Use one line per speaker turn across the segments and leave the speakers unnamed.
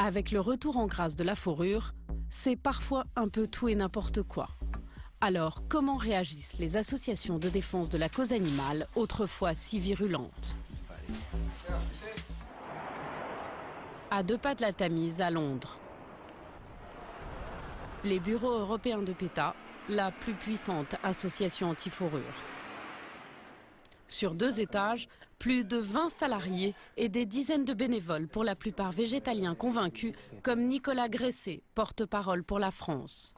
Avec le retour en grâce de la fourrure, c'est parfois un peu tout et n'importe quoi. Alors, comment réagissent les associations de défense de la cause animale, autrefois si virulentes? À 2 pas de la Tamise, à Londres. Les bureaux européens de PETA, la plus puissante association anti-fourrure. Sur 2 étages, plus de 20 salariés et des dizaines de bénévoles, pour la plupart végétaliens convaincus, comme Nicolas Gresset, porte-parole pour la France.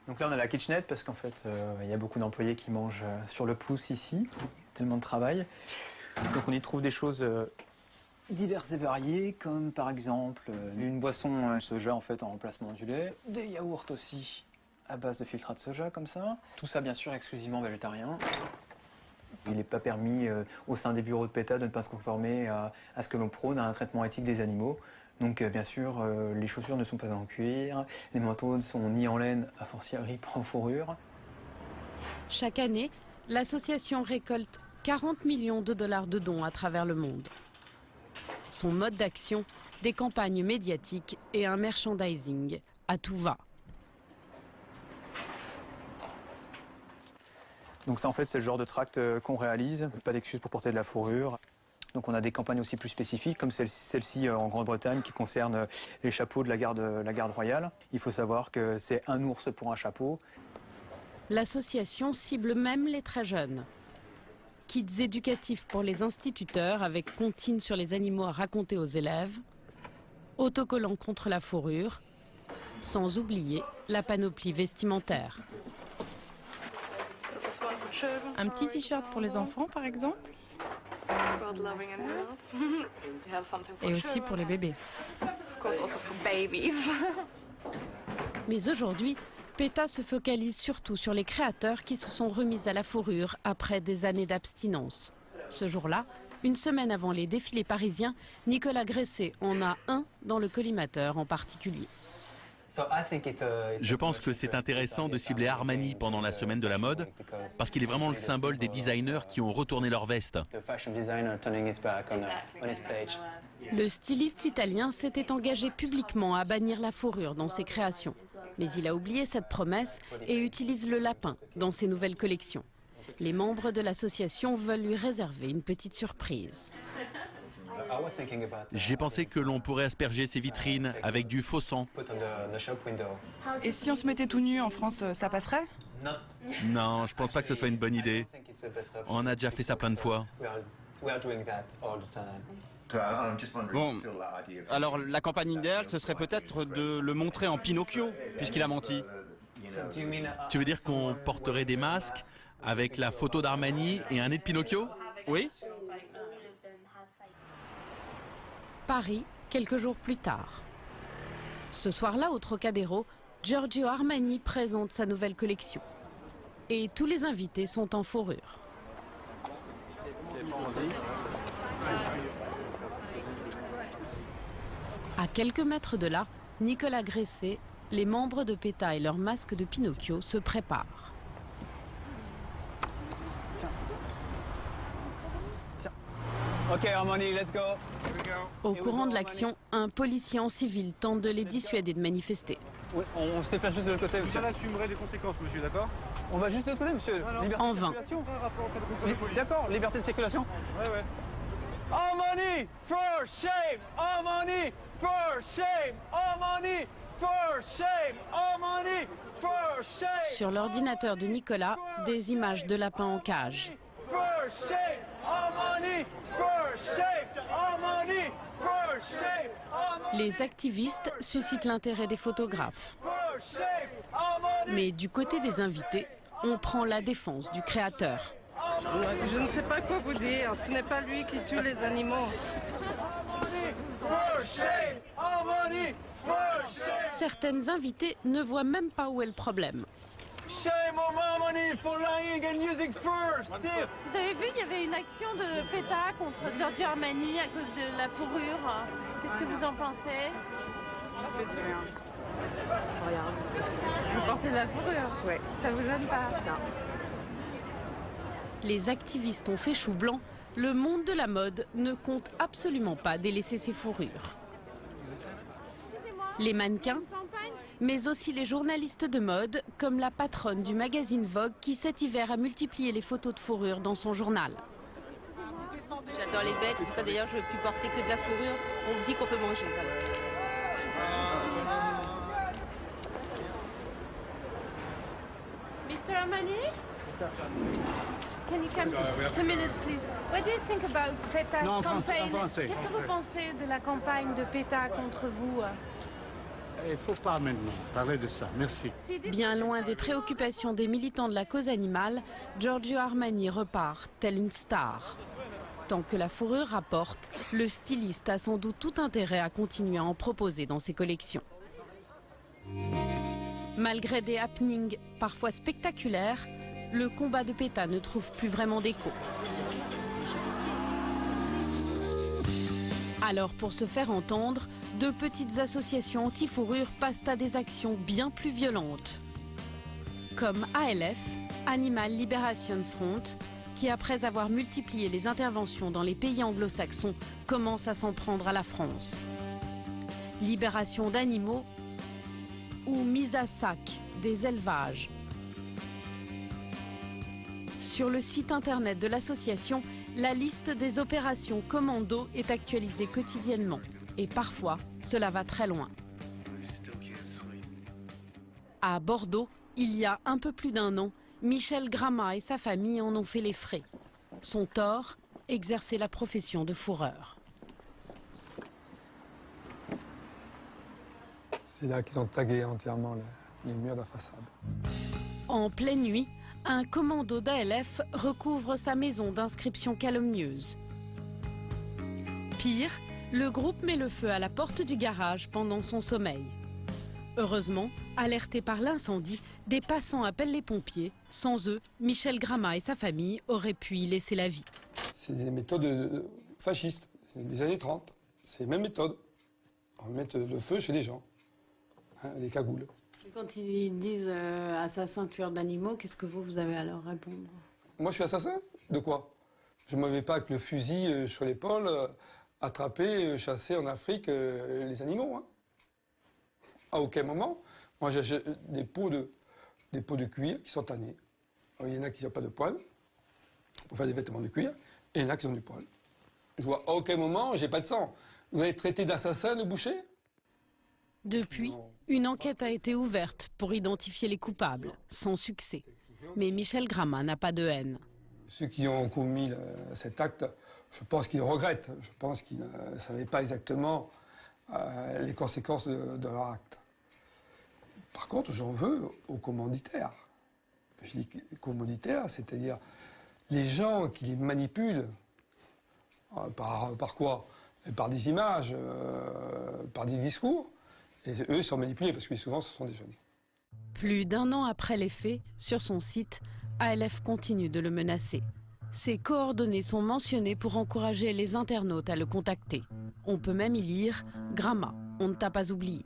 Donc là on a la kitchenette parce qu'en fait il y a beaucoup d'employés qui mangent sur le pouce ici, tellement de travail. Donc on y trouve des choses diverses et variées, comme par exemple une boisson soja en fait en remplacement du lait, des yaourts aussi à base de filtrat de soja comme ça. Tout ça bien sûr exclusivement végétarien. Il n'est pas permis au sein des bureaux de PETA de ne pas se conformer à ce que l'on prône, à un traitement éthique des animaux. Donc bien sûr, les chaussures ne sont pas en cuir, les manteaux ne sont ni en laine, a fortiori pas en fourrure.
Chaque année, l'association récolte 40 millions de dollars de dons à travers le monde. Son mode d'action, des campagnes médiatiques et un merchandising à tout va.
Donc ça en fait c'est le genre de tract qu'on réalise, pas d'excuse pour porter de la fourrure. Donc on a des campagnes aussi plus spécifiques comme celle-ci en Grande-Bretagne qui concerne les chapeaux de la garde royale. Il faut savoir que c'est un ours pour un chapeau.
L'association cible même les très jeunes. Kits éducatifs pour les instituteurs avec comptines sur les animaux à raconter aux élèves, autocollants contre la fourrure, sans oublier la panoplie vestimentaire.
Un petit t-shirt pour les enfants, par exemple. Et aussi pour les bébés.
Mais aujourd'hui, PETA se focalise surtout sur les créateurs qui se sont remis à la fourrure après des années d'abstinence. Ce jour-là, une semaine avant les défilés parisiens, Nicolas Gresset en a un dans le collimateur en particulier.
Je pense que c'est intéressant de cibler Armani pendant la semaine de la mode, parce qu'il est vraiment le symbole des designers qui ont retourné leur veste.
Le styliste italien s'était engagé publiquement à bannir la fourrure dans ses créations. Mais il a oublié cette promesse et utilise le lapin dans ses nouvelles collections. Les membres de l'association veulent lui réserver une petite surprise.
J'ai pensé que l'on pourrait asperger ces vitrines avec du faux sang.
Et si on se mettait tout nu en France, ça passerait?
Non, je pense pas que ce soit une bonne idée. On a déjà fait ça plein de fois.
Bon, alors la campagne idéale, ce serait peut-être de le montrer en Pinocchio, puisqu'il a menti.
Tu veux dire qu'on porterait des masques avec la photo d'Armani et un nez de Pinocchio?
Oui.
Paris, quelques jours plus tard. Ce soir-là, au Trocadéro, Giorgio Armani présente sa nouvelle collection. Et tous les invités sont en fourrure. À quelques mètres de là, Nicolas Gresset, les membres de PETA et leur masque de Pinocchio se préparent.
Ok Armani, let's go.
Au courant de l'action, un policier en civil tente de les dissuader de manifester.
Oui, on se déplace juste de l'autre côté, monsieur.
J'en assumerai les conséquences, monsieur, d'accord?
On va juste de l'autre côté, monsieur. Liberté
En
de
vain.
circulation. D'accord, liberté de circulation.
Ouais.
Armani, for shame! Armani, for shame! Armani, for shame! Armani, for shame!
Sur l'ordinateur de Nicolas, des images de lapins en cage.
For shame! Armani, for shame! Armani, for shame! Armani,
Les activistes suscitent l'intérêt des photographes.
for shame! Armani,
Mais du côté des invités, on prend la défense du créateur.
Je ne sais pas quoi vous dire, ce n'est pas lui qui tue les animaux.
for shame! Armani, for shame!
Certaines invitées ne voient même pas où est le problème.
Shame on Armani for lying and using fur! Still!
Vous avez vu, il y avait une action de PETA contre Giorgio Armani à cause de la fourrure. Qu'est-ce que vous en pensez? Vous portez de la fourrure?
Oui.
Ça vous gêne pas?
Non.
Les activistes ont fait chou blanc. Le monde de la mode ne compte absolument pas délaisser ses fourrures. Les mannequins, mais aussi les journalistes de mode, comme la patronne du magazine Vogue qui cet hiver a multiplié les photos de fourrure dans son journal.
J'adore les bêtes, c'est pour ça d'ailleurs je ne veux plus porter que de la fourrure. On me dit qu'on peut manger. Voilà.
Mr. Armani? Can you come 2 minutes, please? What do you think about PETA's campaign? Qu'est-ce que vous pensez de la campagne de PETA contre vous?
Il ne faut pas maintenant parler de ça. Merci.
Bien loin des préoccupations des militants de la cause animale, Giorgio Armani repart tel une star. Tant que la fourrure rapporte, le styliste a sans doute tout intérêt à continuer à en proposer dans ses collections. Malgré des happenings parfois spectaculaires, le combat de PETA ne trouve plus vraiment d'écho. Alors pour se faire entendre, de petites associations anti-fourrure passent à des actions bien plus violentes. Comme ALF, Animal Liberation Front, qui après avoir multiplié les interventions dans les pays anglo-saxons, commence à s'en prendre à la France. Libération d'animaux ou mise à sac des élevages. Sur le site internet de l'association, la liste des opérations commando est actualisée quotidiennement. Et parfois, cela va très loin. À Bordeaux, il y a un peu plus d'1 an, Michel Gramat et sa famille en ont fait les frais. Son tort, exercer la profession de fourreur.
C'est là qu'ils ont tagué entièrement les murs de la façade.
En pleine nuit, un commando d'ALF recouvre sa maison d'inscription calomnieuse. Pire, le groupe met le feu à la porte du garage pendant son sommeil. Heureusement, alertés par l'incendie, des passants appellent les pompiers. Sans eux, Michel Gramat et sa famille auraient pu y laisser la vie.
C'est des méthodes fascistes, des années 30. C'est les mêmes méthodes. On met le feu chez les gens, hein, les cagoules.
Quand ils disent assassin tueur d'animaux, qu'est-ce que vous avez à leur répondre?
Moi, je suis assassin? De quoi? Je ne me vais pas avec le fusil sur l'épaule attraper, chasser en Afrique les animaux. Hein. À aucun moment. Moi, j'ai des pots de cuir qui sont tannés. Il y en a qui n'ont pas de poils pour faire des vêtements de cuir, et il y en a qui ont du poil. Je vois à aucun moment, j'ai pas de sang. Vous avez traité d'assassin le boucher?
Depuis, une enquête a été ouverte pour identifier les coupables, sans succès. Mais Michel Gramat n'a pas de haine.
Ceux qui ont commis cet acte, je pense qu'ils regrettent. Je pense qu'ils ne savaient pas exactement les conséquences de leur acte. Par contre, j'en veux aux commanditaires. Je dis commanditaires, c'est-à-dire les gens qui les manipulent. Par quoi? Par des images, par des discours. Et eux sont manipulés parce que souvent ce sont des jeunes.
Plus d'1 an après les faits, sur son site, ALF continue de le menacer. Ses coordonnées sont mentionnées pour encourager les internautes à le contacter. On peut même y lire « Gramat, on ne t'a pas oublié ».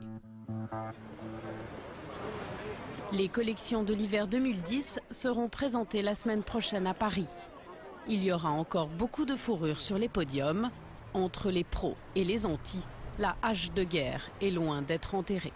Les collections de l'hiver 2010 seront présentées la semaine prochaine à Paris. Il y aura encore beaucoup de fourrure sur les podiums. Entre les pros et les antis, la hache de guerre est loin d'être enterrée.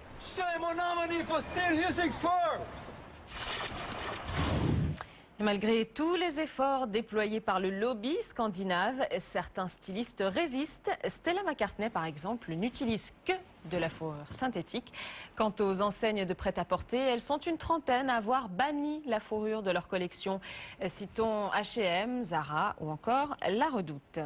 Malgré tous les efforts déployés par le lobby scandinave, certains stylistes résistent. Stella McCartney, par exemple, n'utilise que de la fourrure synthétique. Quant aux enseignes de prêt-à-porter, elles sont une trentaine à avoir banni la fourrure de leur collection. Citons H&M, Zara ou encore La Redoute.